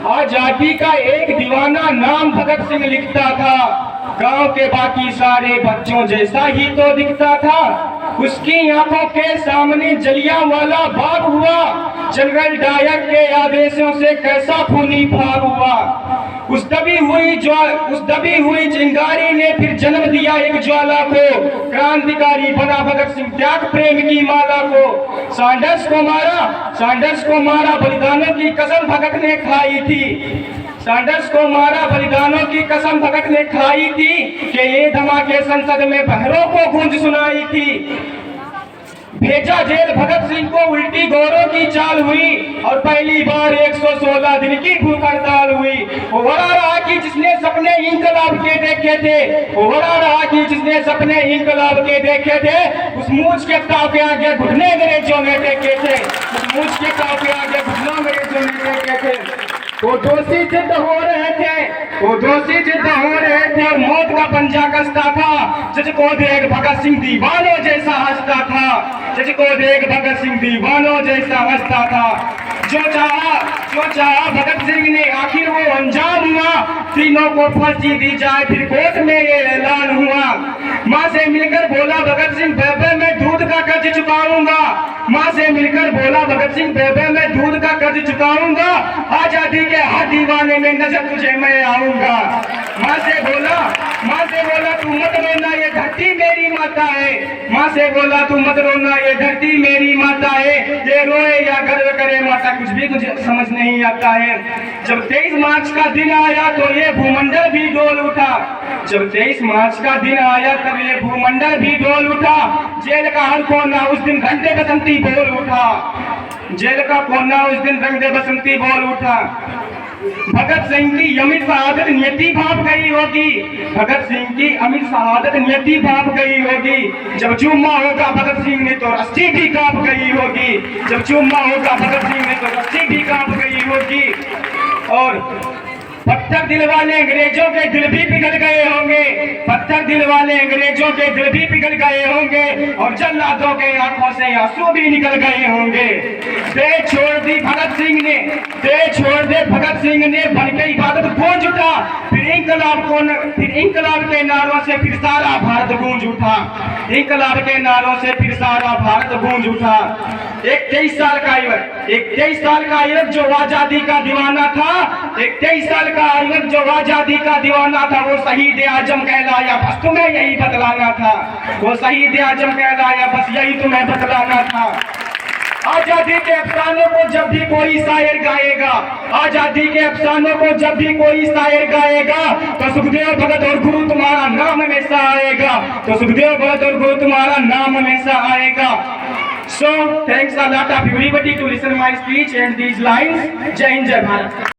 आजादी का एक दीवाना नाम भगत सिंह लिखता था। गांव के बाकी सारे बच्चों जैसा ही तो दिखता था। उसकी आंखों के सामने जलियांवाला बाग हुआ। जनरल डायर के आदेशों से कैसा खूनी भाग हुआ। उस दबी हुई चिंगारी ने फिर जन्म दिया एक ज्वाला को। क्रांतिकारी बना भगत सिंह त्याग प्रेम की माला को। सैंडर्स को मारा बलिदानों की कसम भगत ने खाई थी। सैंडर्स को मारा बलिदानों की कसम भगत ने खाई थी कि ये धमाके संसद में बहरों को गूंज सुनाई थी। भेजा जेल भगत सिंह को उल्टी गौरों की चाल हुई और पहली बार 116 दिन की भूख हड़ताल हुई। वो बड़ा रहा कि जिसने सपने इंकलाब के देखे थे, वो बड़ा रहा कि जिसने सपने इंकलाब के देखे थे, उस मूछ के ताव के आगे घुटने अंग्रेजों ने टेके थे। उस मूछ के ताव के आगे घुटने अंग्रेजों ने टेके थे। वो दोषी सिद्ध हो रहे थे और मौत का पंजा कसता था। जज को देख भगत सिंह दीवानों जैसा हंसता था। जज को देख भगत सिंह दीवानों जैसा हंसता था। जो चाहा भगत सिंह ने आखिर वो अंजाम हुआ। तीनों को फांसी दी जाए फिर कोर्ट में ये ऐलान हुआ। माँ से मिलकर बोला भगत सिंह बेबे मैं दूध का कर्ज चुकाऊंगा। माँ से मिलकर बोला भगत सिंह बेबे मैं दूध का कर्ज चुकाऊंगा। आजादी के हर दीवाने में नजर तुझे मैं आऊंगा। माँ से बोला तू मत रोना ये धरती मेरी माता है। माँ से बोला तू मत रोना ये धरती मेरी माता है। ये रोए या गर्व करे माता कुछ भी मुझे समझ नहीं आता है। जब 23 मार्च का दिन आया तो ये भूमंडल भी डोल उठा। जब 23 मार्च का दिन आया तब ये भूमंडल भी डोल उठा। जेल का हर कोना उस दिन घंटे बसंती बोल उठा। जेल का कोना उस दिन रंग दे बसंती बोल उठा। भगत सिंह की अमित शहादत नियति भाप गई होगी। भगत सिंह की अमित शहादत नियति भाप गई होगी। जब जुम्मा होगा भगत सिंह ने तो रस्सी भी कांप गई होगी। जब जुम्मा होगा भगत सिंह ने तो रस्सी भी कांप गई होगी। और पत्थर दिल वाले अंग्रेजों के दिल भी पिघल गए होंगे। पत्थर दिल वाले अंग्रेजों के दिल भी पिघल गए होंगे और जल्लादों के आंखों से आंसू भी निकल गए होंगे। देश छोड़ दी भगत सिंह ने, देश छोड़ दे भगत सिंह ने बन के इबादत गूंज उठा। फिर इंकलाब के नारों से फिर सारा भारत गूंज उठा। इंकलाब के नारों से फिर सारा भारत गूंज उठा। एक 23 साल का युवक जो आजादी का दीवाना था। एक 23 साल का युवक जो आजादी का दीवाना था। वो शहीद आजम कहलाया बस तुम्हें यही बतलाना था। वो शहीद आजम कहलाया बस यही तुम्हें बतलाना था। आजादी के अफसानों को जब भी कोई शायर गाएगा, आजादी के अफसानों को जब भी कोई शायर गाएगा तो सुखदेव भगत और गुरु तुम्हारा नाम हमेशा आएगा। तो सुखदेव भगत और गुरु तुम्हारा नाम हमेशा आएगा। So thanks a lot of everybody to listen my speech and these lines. जय हिंद जय भारत।